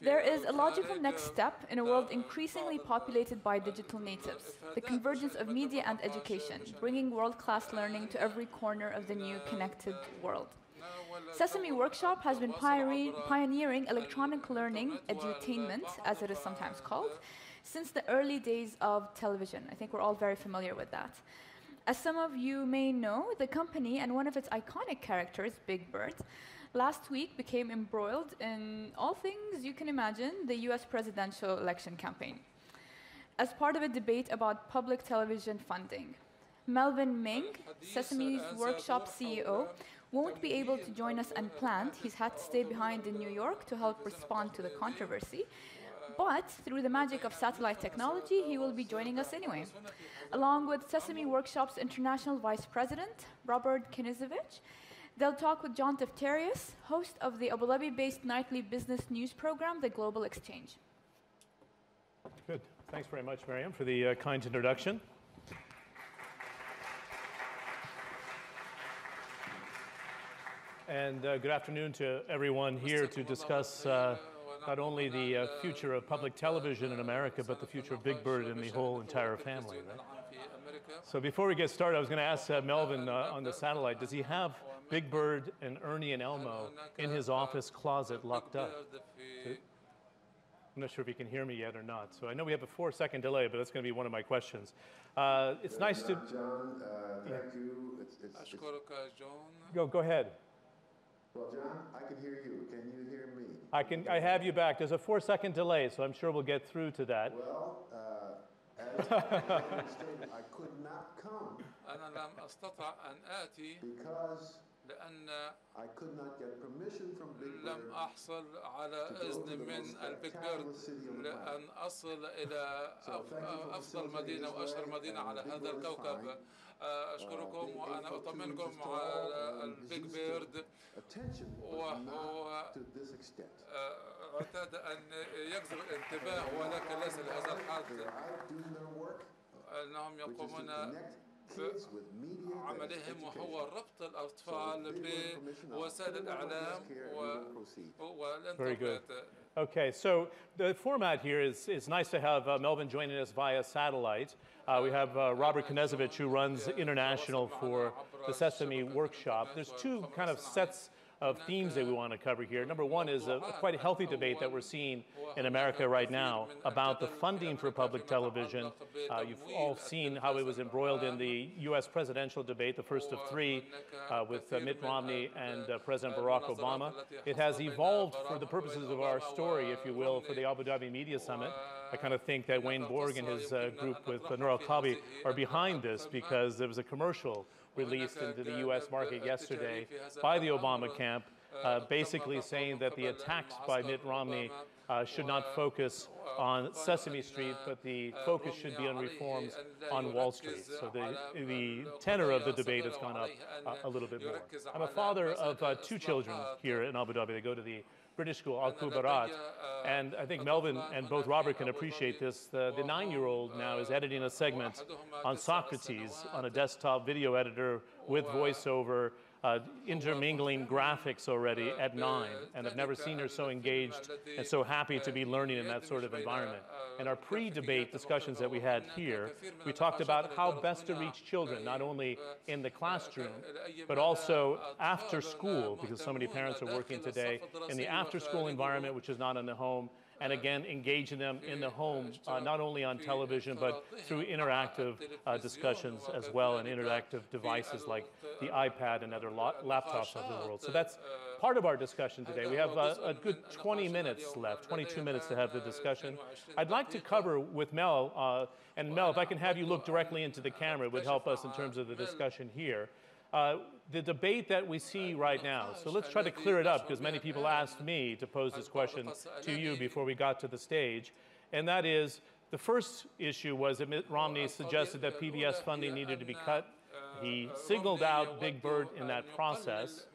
There is a logical next step in a world increasingly populated by digital natives, the convergence of media and education, bringing world-class learning to every corner of the new connected world. Sesame Workshop has been pioneering electronic learning, edutainment, as it is sometimes called, since the early days of television. I think we're all very familiar with that. As some of you may know, the company and one of its iconic characters, Big Bird, last week became embroiled in all things you can imagine, the US presidential election campaign, as part of a debate about public television funding. Melvin Ming, Sesame's Workshop CEO, won't be able to join us unplanned. He's had to stay behind in New York to help respond to the controversy. But through the magic of satellite technology, he will be joining us anyway, along with Sesame Workshop's International Vice President, Robert Knezevic. They'll talk with John Defterios, host of the Abu Dhabi-based nightly business news program, The Global Exchange. Good. Thanks very much, Miriam, for the kind introduction. And good afternoon to everyone here to discuss not only the future of public television in America, but the future of Big Bird and the whole entire family, right? So before we get started, I was going to ask Melvin on the satellite, does he have Big Bird and Ernie and Elmo in his office closet locked up? I'm not sure if he can hear me yet or not. So I know we have a 4-second delay, but that's going to be one of my questions. It's nice to... John, thank you. Go ahead. Well, John, I can hear you. Can you hear me? I have you back. There's a 4-second delay, so I'm sure we'll get through to that. Well, as I stated, I could not come because I could not get permission from Big Bird لم أحصل على إذن من البيج بيرد لأن أصل إلى أفضل مدينة وأشهر مدينة على هذا الكوكب. أشكركم وأنا أطمنكم على البيج بيرد، وهو اعتاد أن يجذب الانتباه ولكن ليس لهذا الحد. أنهم يقومون عملهم وهو ربط الأطفال بوسائل الإعلام والإنترنت. Okay, so the format here is nice to have Melvin joining us via satellite. We have Robert Knezevic, who runs international for the Sesame Workshop. There's two kind of sets of themes that we want to cover here. Number one is a quite healthy debate that we're seeing in America right now about the funding for public television. You've all seen how it was embroiled in the US presidential debate, the first of three, with Mitt Romney and President Barack Obama. It has evolved for the purposes of our story, if you will, for the Abu Dhabi Media Summit. I kind of think that Wayne Borg and his group with Noor Al-Kabi are behind this because there was a commercial released into the US market yesterday by the Obama camp, basically saying that the attacks by Mitt Romney should not focus on Sesame Street, but the focus should be on reforms on Wall Street. So the tenor of the debate has gone up a little bit more. I'm a father of two children here in Abu Dhabi. They go to the British school, Al Kubarat, and I think Melvin and both Robert can appreciate this. The 9-year-old now is editing a segment on Socrates on a desktop video editor with voiceover, intermingling graphics already at 9, and I've never seen her so engaged and so happy to be learning in that sort of environment. In our pre-debate discussions that we had here, we talked about how best to reach children, not only in the classroom, but also after school, because so many parents are working today, in the after-school environment, which is not in the home, and again, engaging them in the home, not only on television, but through interactive discussions as well, and interactive devices like the iPad and other laptops of the world. So that's part of our discussion today. We have a good 20 minutes left, 22 minutes to have the discussion. I'd like to cover with Mel, and Mel, if I can have you look directly into the camera, it would help us in terms of the discussion here. The debate that we see right now. So let's try to clear it up, because many people asked me to pose this question to you before we got to the stage. And that is, the first issue was that Mitt Romney suggested that PBS funding needed to be cut. He singled out Big Bird in that process.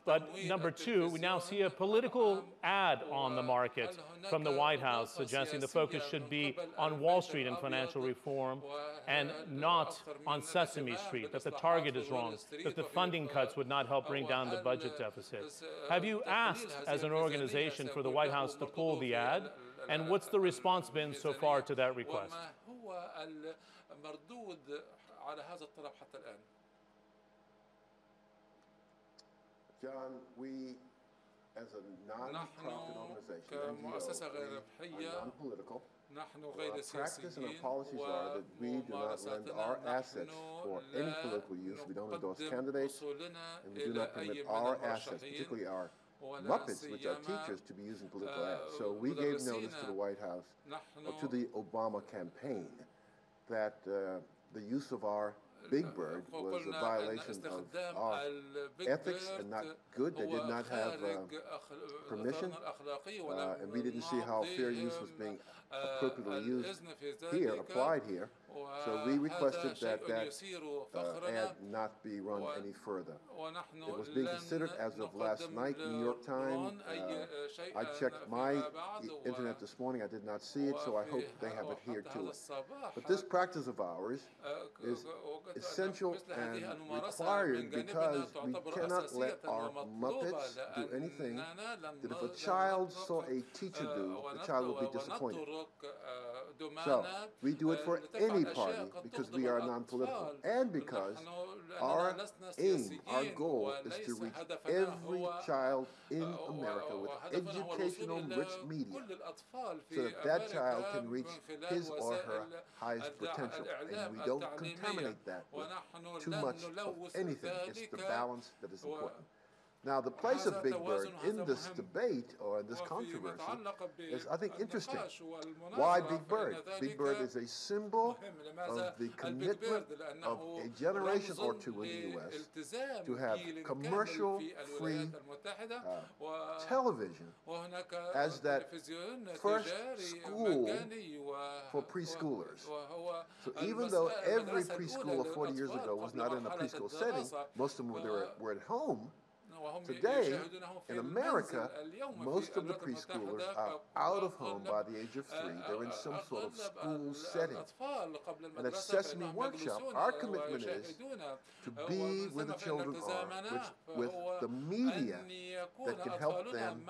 But number two, we now see a political ad on the market from the White House suggesting the focus should be on Wall Street and financial reform and not on Sesame Street, that the target is wrong, that the funding cuts would not help bring down the budget deficit. Have you asked as an organization for the White House to pull the ad? And what's the response been so far to that request? John, we, as a non-profit organization, كمؤسسة غير are ربحية non-political. نحن Our غير practice and our سياسيين policies are that we do not lend our assets for any political use. We don't endorse candidates, and we do not permit our assets, particularly our Muppets, which are teachers, to be used in political ads. So we gave notice to the White House, or to the Obama campaign, that the use of our Big Bird was a violation of our ethics and not good. They did not have permission, and we didn't see how fair use was being appropriately used here, applied here. So we requested that ad not be run any further. It was being considered as of last night, New York Time. I checked my internet this morning. I did not see it, so I hope they have adhered to it. But this practice of ours is essential and required because we cannot let our Muppets do anything that if a child saw a teacher do, the child will be disappointed. So we do it for any party because we are non-political and because our aim, our goal is to reach every child in America with educational rich media so that that child can reach his or her highest potential. And we don't contaminate that with too much of anything. It's the balance that is important. Now, the place of Big Bird in this debate or in this controversy is, I think, interesting. Why Big Bird? Big Bird is a symbol of the commitment of a generation or two in the U.S. to have commercial-free television as that first school for preschoolers. So even though every preschooler 40 years ago was not in a preschool setting, most of them were at home. Today, in America, most of the preschoolers are out of home by the age of 3. They're in some sort of school setting. And at Sesame Workshop, our commitment is to be where the children are, with the media that can help them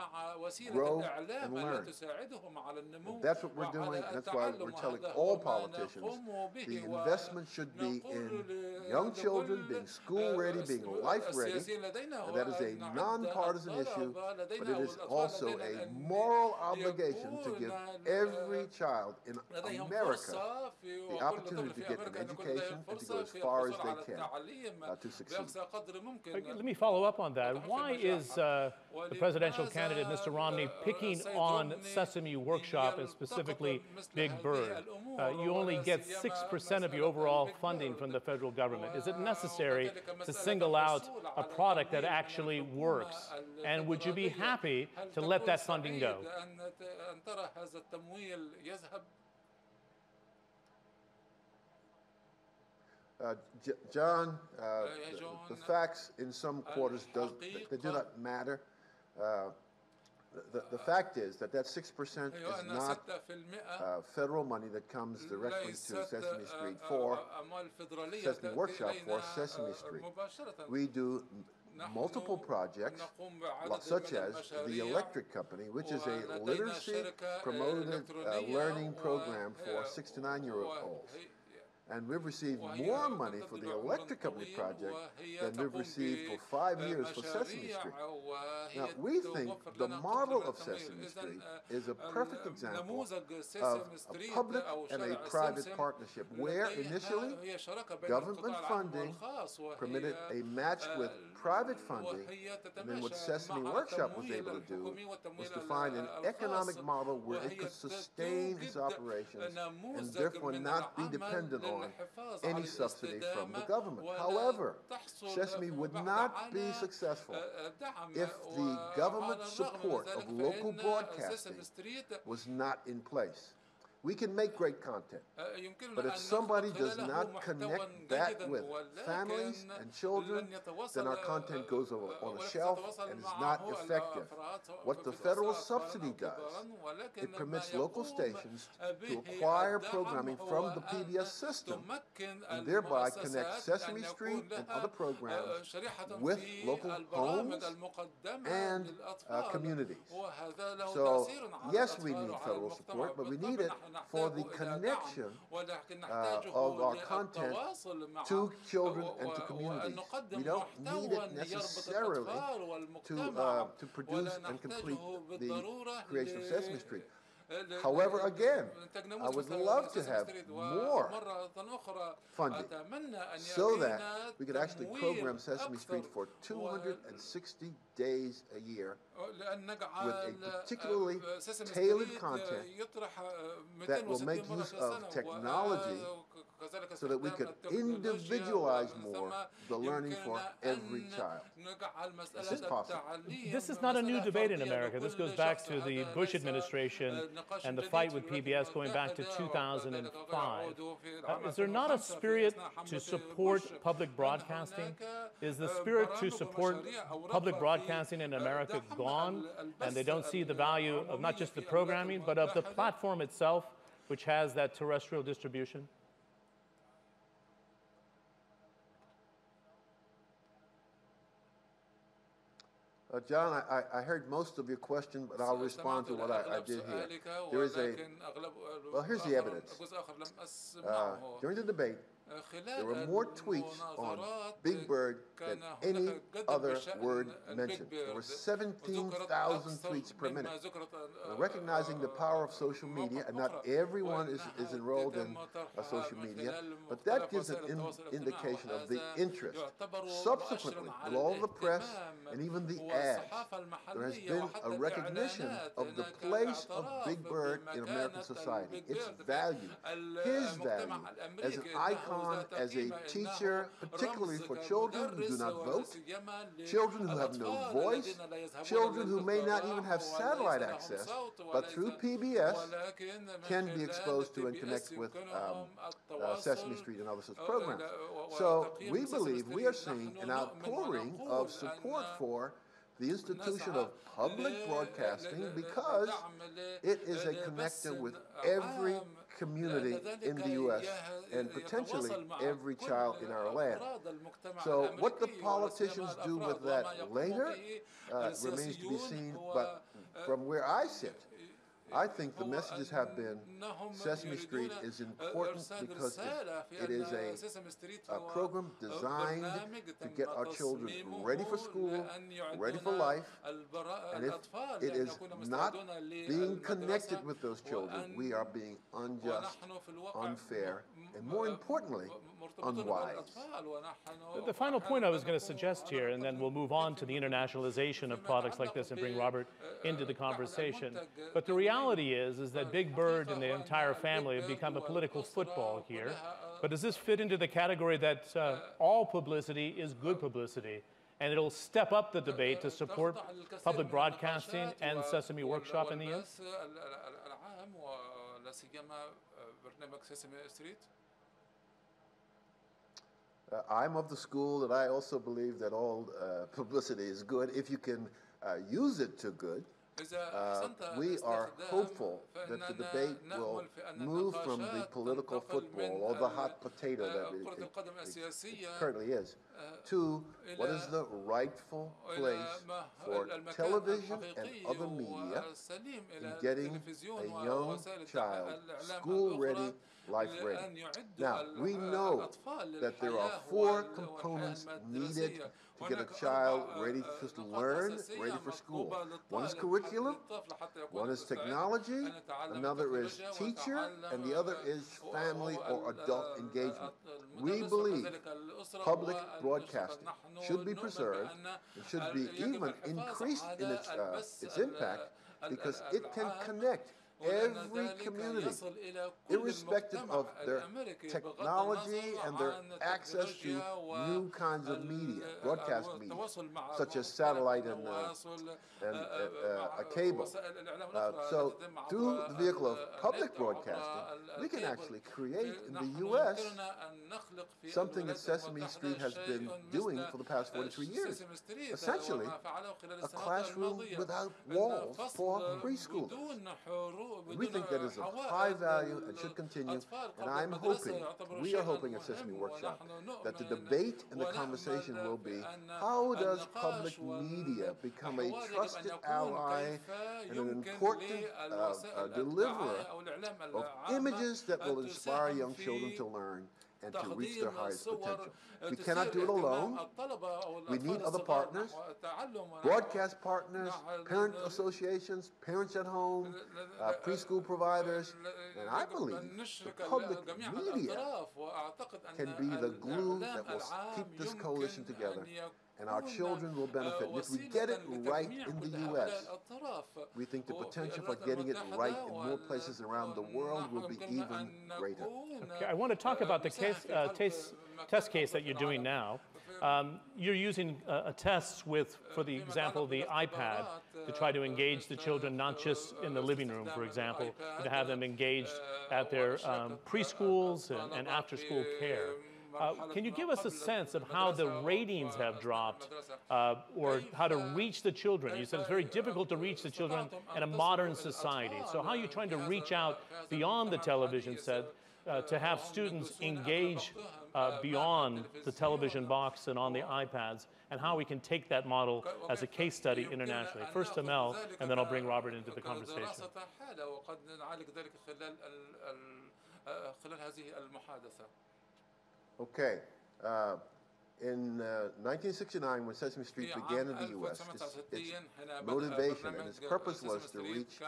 grow and learn. And that's what we're doing, and that's why we're telling all politicians the investment should be in young children being school-ready, being life-ready, and that is a nonpartisan issue, but it is also a moral obligation to give every child in America the opportunity to get an education and to go as far as they can to succeed. Let me follow up on that. Why is the presidential candidate, Mr. Romney, picking on Sesame Workshop and specifically Big Bird? You only get 6% of your overall funding from the federal government. Is it necessary to single out a product that actually works? And would you be happy to let that funding go? John, the facts in some quarters they do not matter. The fact is that 6% is not federal money that comes directly to Sesame Street for Sesame Workshop for Sesame Street. We do multiple projects, such as the Electric Company, which is a literacy-promoted learning program for 6 to 9-year-olds. And we've received more money for the Electric Company project than we've received for 5 years for Sesame Street. Now, we think the model of Sesame Street is a perfect example of a public and a private partnership, where initially government funding permitted a match with private funding, and then what Sesame Workshop was able to do was to find an economic model where it could sustain its operations and therefore not be dependent on any subsidy from the government. However, Sesame would not be successful if the government support of local broadcasting was not in place. We can make great content, but if somebody does not connect that with families and children, then our content goes on a shelf and is not effective. What the federal subsidy does, it permits local stations to acquire programming from the PBS system and thereby connect Sesame Street and other programs with local homes and communities. So yes, we need federal support, but we need it for the connection of our content to children and to communities. We don't need it necessarily to produce and complete the creation of Sesame Street. However, again, I would love to have more funding so that we could actually program Sesame Street for 260 days a year with a particularly tailored content that will make use of technology so that we could individualize more the learning for every child. This is possible. This is not a new debate in America. This goes back to the Bush administration and the fight with PBS going back to 2005. Is there not a spirit to support public broadcasting? Is the spirit to support public broadcasting in America gone, and they don't see the value of not just the programming, but of the platform itself, which has that terrestrial distribution? John, I heard most of your question, but I'll respond to what I did here. There is well, here's the evidence. During the debate, there were more tweets on Big Bird than any other word mentioned. There were 17,000 tweets per minute. Recognizing the power of social media, and not everyone is enrolled in social media, but that gives an indication of the interest. Subsequently, with all the press and even the ads, there has been a recognition of the place of Big Bird in American society, its value, his value as an icon, as a teacher, particularly for children who do not vote, children who have no voice, children who may not even have satellite access, but through PBS can be exposed to and connect with Sesame Street and other such programs. So we believe we are seeing an outpouring of support for the institution of public broadcasting because it is a connector with every community in the U.S. and potentially every child in our land. So what the politicians do with that later remains to be seen, but from where I sit, I think the messages have been Sesame Street is important because it is a program designed to get our children ready for school, ready for life, and if it is not being connected with those children, we are being unjust, unfair, and more importantly, unwise. The final point I was going to suggest here, and then we'll move on to the internationalization of products like this and bring Robert into the conversation. But the reality is that Big Bird and the entire family have become a political football here. But does this fit into the category that all publicity is good publicity? And it'll step up the debate to support public broadcasting and Sesame Workshop in the end? I'm of the school that I also believe that all publicity is good if you can use it to good. We are hopeful that the debate will move from the political football or the hot potato that it currently is to what is the rightful place for television and other media in getting a young child school-ready, life-ready. Now, we know that there are 4 components needed to get a child ready to learn, ready for school. One is curriculum, one is technology, another is teacher, and the other is family or adult engagement. We believe public broadcasting should be preserved. It should be even increased in its impact because it can connect every community, irrespective of their technology and their access to new kinds of media, broadcast media, such as satellite and a cable. So through the vehicle of public broadcasting, we can actually create in the U.S. something that Sesame Street has been doing for the past 43 years. Essentially, a classroom without walls for preschoolers. We think that is of high value and should continue, and I'm hoping, we are hoping at Sesame Workshop, that the debate and the conversation will be, how does public media become a trusted ally and an important deliverer of images that will inspire young children to learn and to reach their highest potential. We cannot do it alone. We need other partners, broadcast partners, parent associations, parents at home, preschool providers, and I believe the public media can be the glue that will keep this coalition together, and our children will benefit. And if we get it right in the U.S., we think the potential for getting it right in more places around the world will be even greater. Okay, I want to talk about the test case that you're doing now. You're using a test with, for the example, the iPad to try to engage the children, not just in the living room, for example, but to have them engaged at their preschools and after-school care. Can you give us a sense of how the ratings have dropped or how to reach the children? You said it's very difficult to reach the children in a modern society. So how are you trying to reach out beyond the television set to have students engage beyond the television box and on the iPads, and how we can take that model as a case study internationally? First to Mel, and then I'll bring Robert into the conversation. Okay. In 1969, when Sesame Street began in the U.S., its motivation and its purpose was to reach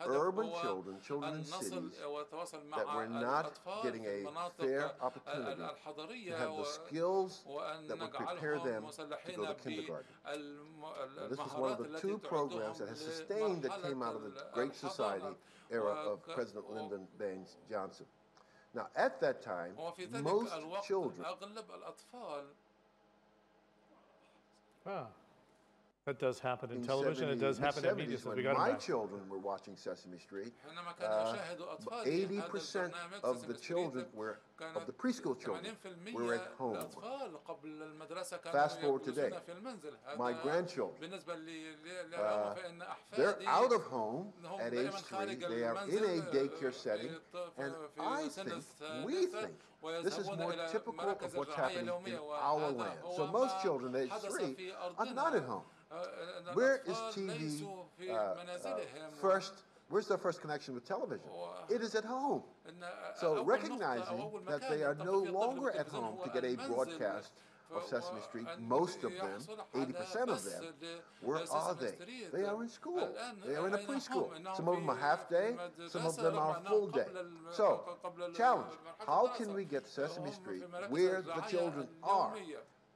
urban children in cities that were not getting a fair opportunity to have the skills that would prepare them to go to kindergarten. Now, this was one of the two programs that has sustained that came out of the Great Society era of President Lyndon Baines Johnson. Now, at that time, most children... That does happen in television. It does happen in media. When my children were watching Sesame Street, 80% of the children of the preschool children were at home. Fast forward today, my grandchildren, they're out of home at age 3. They are in a daycare setting, and we think, this is more typical of what's happening in our land. So most children at age 3 are not at home. Where is TV first? Where's their first connection with television? It is at home. So recognizing that they are no longer at home to get a broadcast of Sesame Street, most of them, 80% of them, where are they? They are in school. They are in a preschool. Some of them are half day, some of them are full day. So, challenge, how can we get Sesame Street where the children are?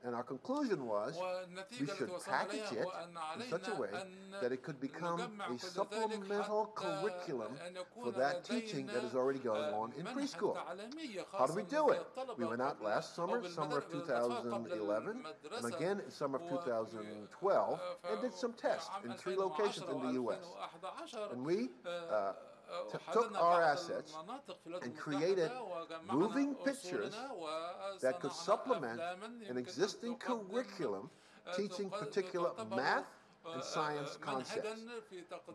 And our conclusion was we should package it in such a way that it could become a supplemental curriculum for that teaching that is already going on in preschool. How do we do it? We went out last summer, summer of 2011, and again in summer of 2012, and did some tests in 3 locations in the U.S. And we took our assets and created moving pictures that could supplement an existing curriculum teaching particular math and science concepts.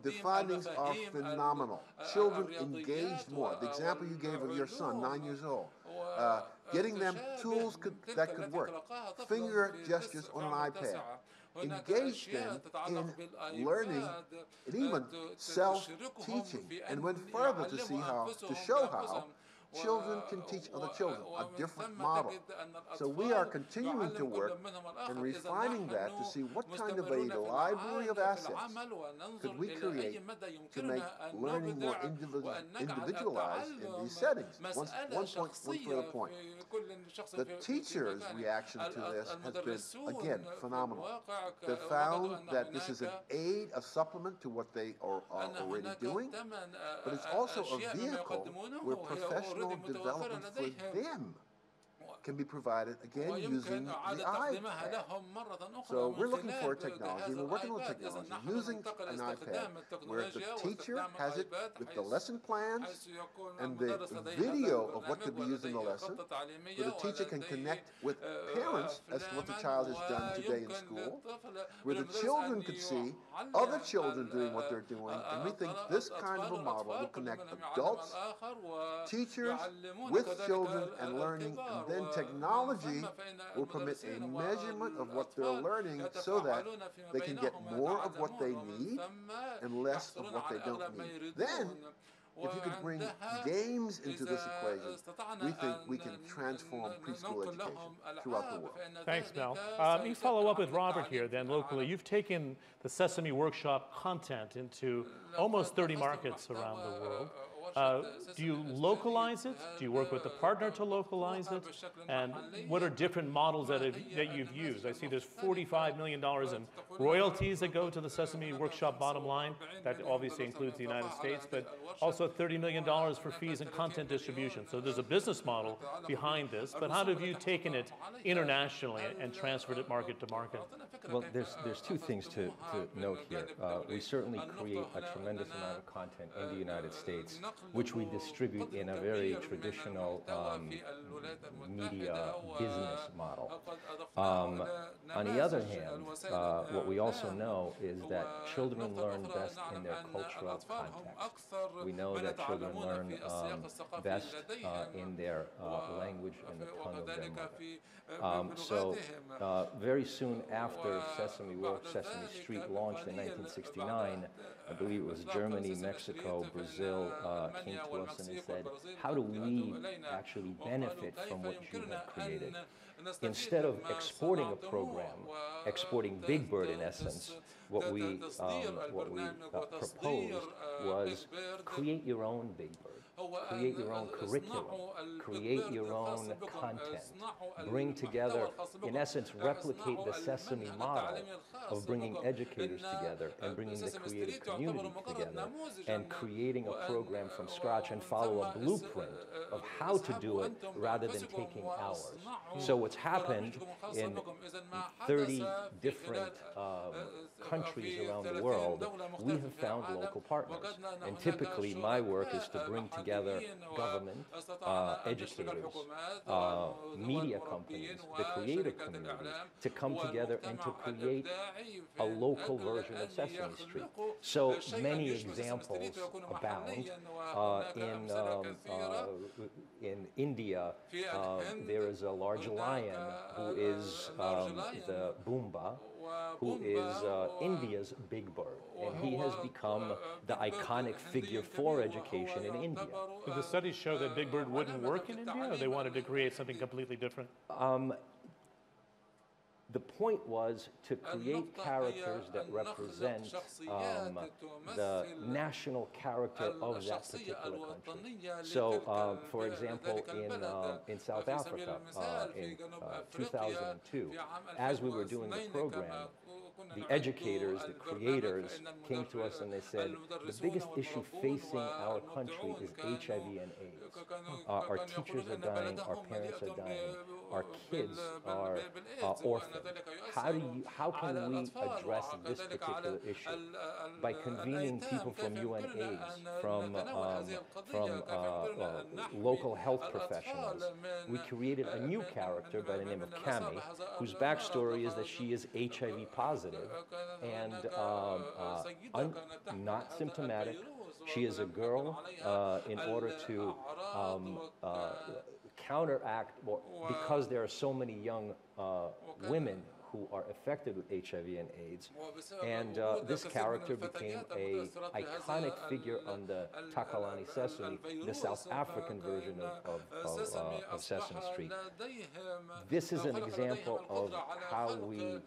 The findings are phenomenal. Children engaged more. The example you gave of your son, 9 years old, getting them tools that could work. Finger gestures on an iPad. Engage them in learning and even self-teaching, and went further to show how children can teach other children, a different model. So we are continuing to work and refining that to see what kind of a library of assets could we create to make learning more individualized in these settings. One further point. The teacher's reaction to this has been, again, phenomenal. They've found that this is an aid, a supplement to what they are already doing, but it's also a vehicle where professional development for them can be provided, again, using the iPad. So we're looking for a technology, and we're working on technology, using an iPad where the teacher has it with the lesson plans and the video of what could be used in the lesson, where the teacher can connect with parents as to what the child has done today in school, where the children could see other children doing what they're doing, and we think this kind of a model will connect adults, teachers, with children and learning, and then technology will permit a measurement of what they're learning so that they can get more of what they need and less of what they don't need. Then, if you could bring games into this equation, we think we can transform preschool education throughout the world. Thanks, Mel. Let me follow up with Robert here then locally. You've taken the Sesame Workshop content into almost 30 markets around the world. Do you localize it? Do you work with a partner to localize it? And what are different models that you've used? I see there's $45 million in royalties that go to the Sesame Workshop bottom line. That obviously includes the United States, but also $30 million for fees and content distribution. So there's a business model behind this, but how have you taken it internationally and transferred it market to market? Well, there's two things to note here. We certainly create a tremendous amount of content in the United States, which we distribute in a very traditional media business model. On the other hand, what we also know is that children learn best in their cultural context. We know that children learn best in their language and the tongue of their mother. So very soon after Sesame Street launched in 1969, I believe it was Germany, Mexico, Brazil came to us and they said, how do we actually benefit from what you have created? Instead of exporting a program, exporting Big Bird in essence, what we proposed was create your own Big Bird. Create your own curriculum, create your own content, bring together, in essence, replicate the Sesame model of bringing educators together and bringing the creative community together and creating a program from scratch and follow a blueprint of how to do it rather than taking hours. So what's happened in 30 different countries around the world, we have found local partners. And typically my work is to bring together government, educators, media companies, the creative community, to come together and to create a local version of Sesame Street. So many examples abound. In India, there is a large lion who is the Boomba, who is India's Big Bird, and he has become the iconic figure for education in India. Did the studies show that Big Bird wouldn't work in India, or they wanted to create something completely different? The point was to create characters that represent the national character of that particular country. So, for example, in South Africa, in 2002, as we were doing the program, the educators, the creators came to us and they said, the biggest issue facing our country is HIV and AIDS. Our teachers are dying, our parents are dying, our kids are orphaned. How can we address this particular issue? By convening people from UNAIDS, from local health professionals, we created a new character by the name of Cami, whose backstory is that she is HIV positive and not symptomatic. She is a girl in order to counteract, because there are so many young women who are affected with HIV and AIDS. And this character became an iconic figure on the Takalani Sesame, the South African version of Sesame Street. This is an example of how we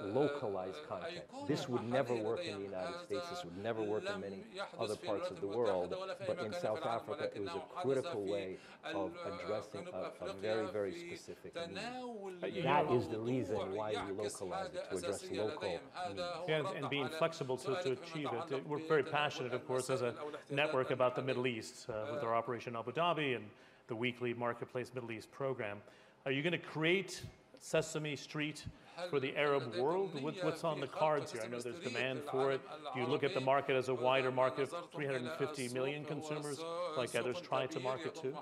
localize content. This would never work in the United States. This would never work in many other parts of the world. But in South Africa, it was a critical way of addressing a very, very specific need. That is the reason why we localize it, to address local needs. Yeah, and being flexible to achieve it. We're very passionate, of course, as a network about the Middle East with our Operation Abu Dhabi and the weekly Marketplace Middle East program. Are you going to create Sesame Street for the Arab world? What's on the cards here? I know there's demand for it. Do you look at the market as a wider market of 350 million consumers, like others try to market to?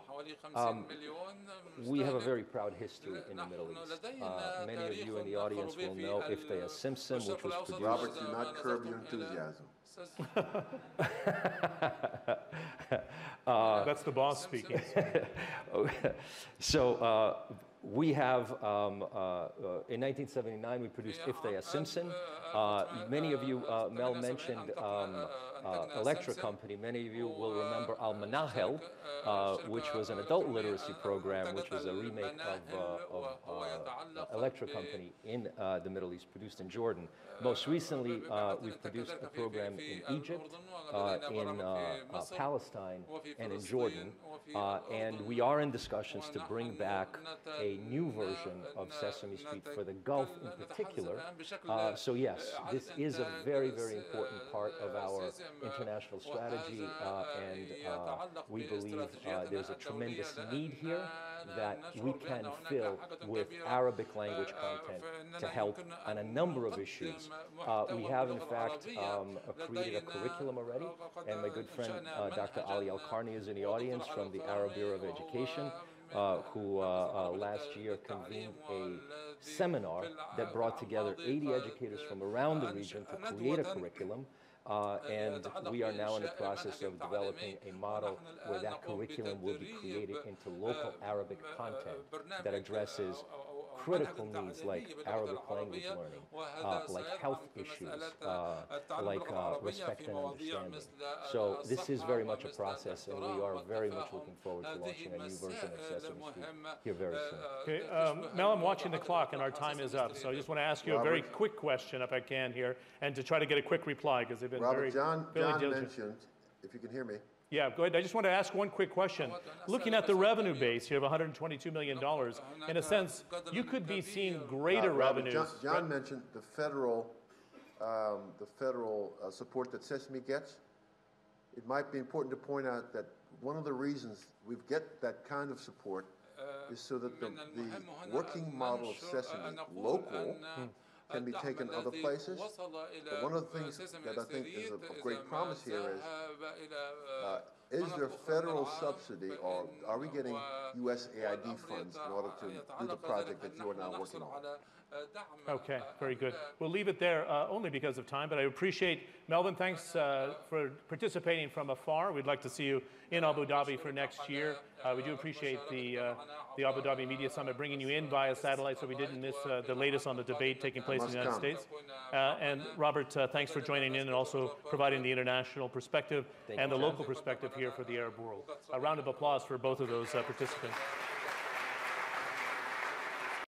We have a very proud history in the Middle East. Many of you in the audience will know Ifteya Simpson, which was produced... Robert, do not curb your enthusiasm. That's the boss speaking. So we have, in 1979, we produced Ifteya Simpson. Many of you, Mel mentioned Electra Company. Many of you will remember Al Manahel, which was an adult literacy program, which was a remake of Electra Company in the Middle East, produced in Jordan. Most recently, we've produced a program in Egypt, in Palestine, and in Jordan. And we are in discussions to bring back a new version of Sesame Street for the Gulf in particular. So yes, this is a very, very important part of our international strategy, and we believe there's a tremendous need here that we can fill with Arabic language content to help on a number of issues. We have, in fact, created a curriculum already, and my good friend Dr. Ali Al-Karni is in the audience from the Arab Bureau of Education, who last year convened a seminar that brought together 80 educators from around the region to create a curriculum. And we are now in the process of developing a model where that curriculum will be created into local Arabic content that addresses critical needs like Arabic language learning, like health issues, like respect and understanding. So this is very much a process, and we are very much looking forward to launching a new version of Sesame Street here very soon. Okay, Mel, I'm watching the clock, and our time is up. So I just want to ask you a very quick question, if I can, here, and to try to get a quick reply, because they've been Robert, very John diligent. mentioned, if you can hear me. Yeah, go ahead. I just want to ask one quick question. Looking at the revenue base here of $122 million, in a sense, you could be seeing greater revenues. John mentioned the federal support that Sesame gets. It might be important to point out that one of the reasons we get that kind of support is so that the working model of Sesame, local, can be taken other places. But one of the things that I think is of great promise here is there federal subsidy, or are we getting USAID funds in order to do the project that you are now working on? Okay, very good. We'll leave it there only because of time, but I appreciate, Melvin, thanks for participating from afar. We'd like to see you in Abu Dhabi for next year. We do appreciate the Abu Dhabi Media Summit bringing you in via satellite, so we didn't miss the latest on the debate taking place in the United States. And Robert, thanks for joining in and also providing the international perspective and the local perspective here for the Arab world. A round of applause for both of those participants.